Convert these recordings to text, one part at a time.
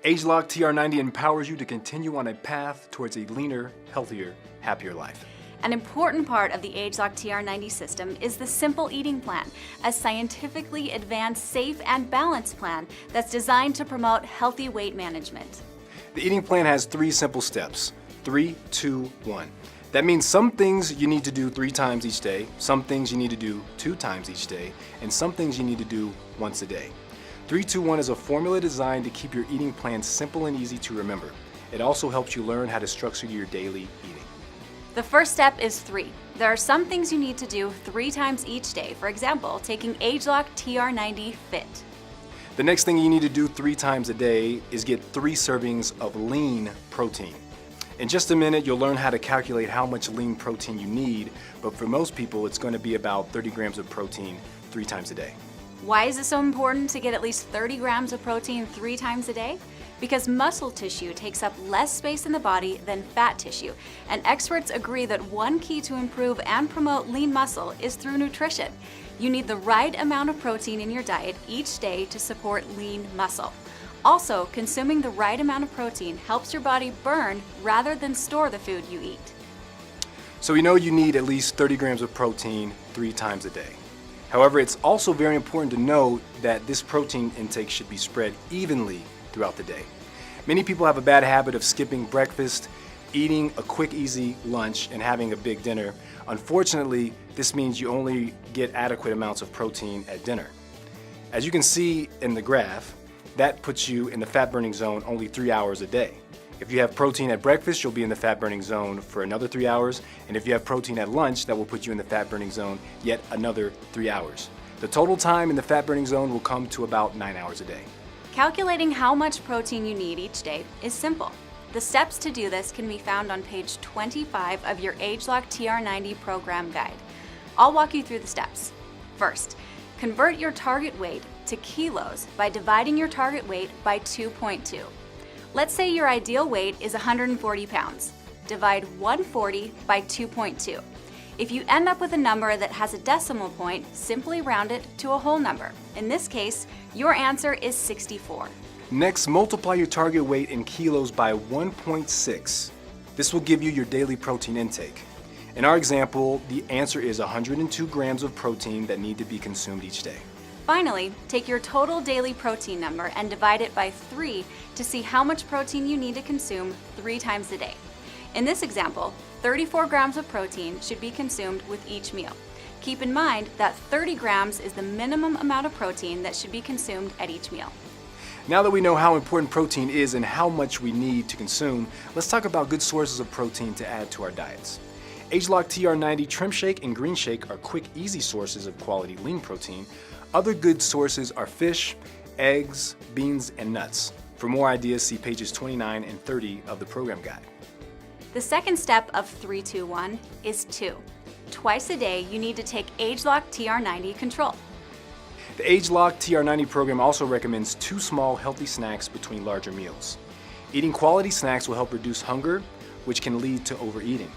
AgeLOC TR90 empowers you to continue on a path towards a leaner, healthier, happier life. An important part of the AgeLOC TR90 system is the Simple Eating Plan, a scientifically advanced, safe, and balanced plan that's designed to promote healthy weight management. The eating plan has 3 simple steps. 3, 2, 1. That means some things you need to do 3 times each day, some things you need to do 2 times each day, and some things you need to do once a day. 3, 2, 1 is a formula designed to keep your eating plan simple and easy to remember. It also helps you learn how to structure your daily eating. The first step is 3. There are some things you need to do 3 times each day. For example, taking AgeLOC TR90 Fit. The next thing you need to do 3 times a day is get 3 servings of lean protein. In just a minute, you'll learn how to calculate how much lean protein you need, but for most people, it's going to be about 30 grams of protein 3 times a day. Why is it so important to get at least 30 grams of protein 3 times a day? Because muscle tissue takes up less space in the body than fat tissue, and experts agree that one key to improve and promote lean muscle is through nutrition. You need the right amount of protein in your diet each day to support lean muscle. Also, consuming the right amount of protein helps your body burn rather than store the food you eat. So we know you need at least 30 grams of protein 3 times a day. However, it's also very important to know that this protein intake should be spread evenly throughout the day. Many people have a bad habit of skipping breakfast, eating a quick, easy lunch, and having a big dinner. Unfortunately, this means you only get adequate amounts of protein at dinner. As you can see in the graph, that puts you in the fat-burning zone only 3 hours a day. If you have protein at breakfast, you'll be in the fat-burning zone for another 3 hours, and if you have protein at lunch, that will put you in the fat-burning zone yet another 3 hours. The total time in the fat-burning zone will come to about 9 hours a day. Calculating how much protein you need each day is simple. The steps to do this can be found on page 25 of your AgeLOC TR90 program guide. I'll walk you through the steps. First, convert your target weight to kilos by dividing your target weight by 2.2. Let's say your ideal weight is 140 pounds. Divide 140 by 2.2. If you end up with a number that has a decimal point, simply round it to a whole number. In this case, your answer is 64. Next, multiply your target weight in kilos by 1.6. This will give you your daily protein intake. In our example, the answer is 102 grams of protein that need to be consumed each day. Finally, take your total daily protein number and divide it by 3 to see how much protein you need to consume 3 times a day. In this example, 34 grams of protein should be consumed with each meal. Keep in mind that 30 grams is the minimum amount of protein that should be consumed at each meal. Now that we know how important protein is and how much we need to consume, let's talk about good sources of protein to add to our diets. AgeLOC TR90 Trim Shake and Green Shake are quick, easy sources of quality lean protein. Other good sources are fish, eggs, beans, and nuts. For more ideas, see pages 29 and 30 of the program guide. The second step of 3-2-1 is 2. Twice a day, you need to take AgeLOC TR90 Control. The AgeLOC TR90 program also recommends 2 small, healthy snacks between larger meals. Eating quality snacks will help reduce hunger, which can lead to overeating.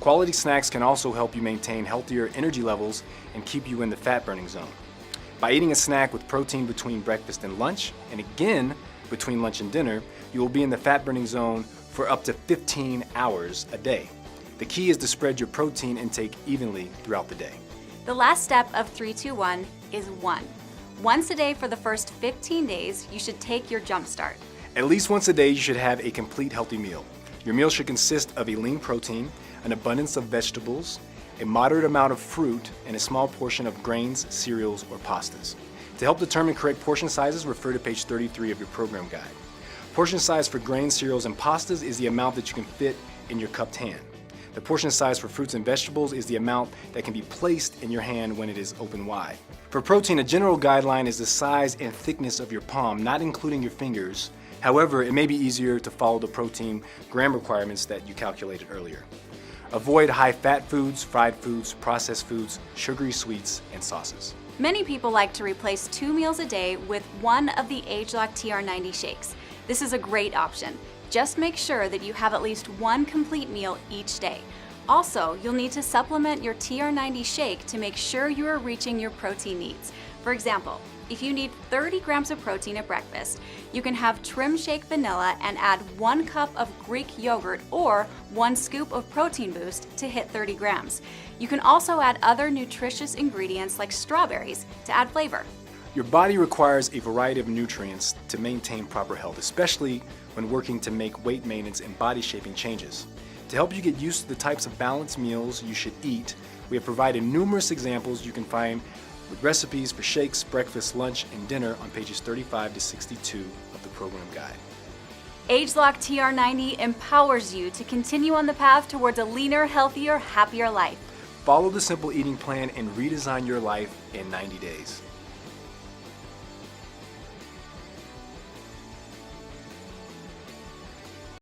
Quality snacks can also help you maintain healthier energy levels and keep you in the fat-burning zone. By eating a snack with protein between breakfast and lunch, and again between lunch and dinner, you will be in the fat-burning zone for up to 15 hours a day. The key is to spread your protein intake evenly throughout the day. The last step of 3-2-1 is 1. Once a day for the first 15 days, you should take your jump start. At least once a day, you should have a complete healthy meal. Your meal should consist of a lean protein, an abundance of vegetables, a moderate amount of fruit, and a small portion of grains, cereals, or pastas. To help determine correct portion sizes, refer to page 33 of your program guide. Portion size for grains, cereals, and pastas is the amount that you can fit in your cupped hand. The portion size for fruits and vegetables is the amount that can be placed in your hand when it is open wide. For protein, a general guideline is the size and thickness of your palm, not including your fingers. However, it may be easier to follow the protein gram requirements that you calculated earlier. Avoid high-fat foods, fried foods, processed foods, sugary sweets, and sauces. Many people like to replace 2 meals a day with one of the AgeLOC TR90 shakes. This is a great option. Just make sure that you have at least one complete meal each day. Also, you'll need to supplement your TR90 shake to make sure you are reaching your protein needs. For example, If you need 30 grams of protein at breakfast, you can have Trim Shake Vanilla and add 1 cup of Greek yogurt or 1 scoop of Protein Boost to hit 30 grams. You can also add other nutritious ingredients like strawberries to add flavor. Your body requires a variety of nutrients to maintain proper health, especially when working to make weight maintenance and body shaping changes. To help you get used to the types of balanced meals you should eat, we have provided numerous examples you can find with recipes for shakes, breakfast, lunch, and dinner on pages 35 to 62 of the program guide. AgeLOC TR90 empowers you to continue on the path towards a leaner, healthier, happier life. Follow the simple eating plan and redesign your life in 90 days.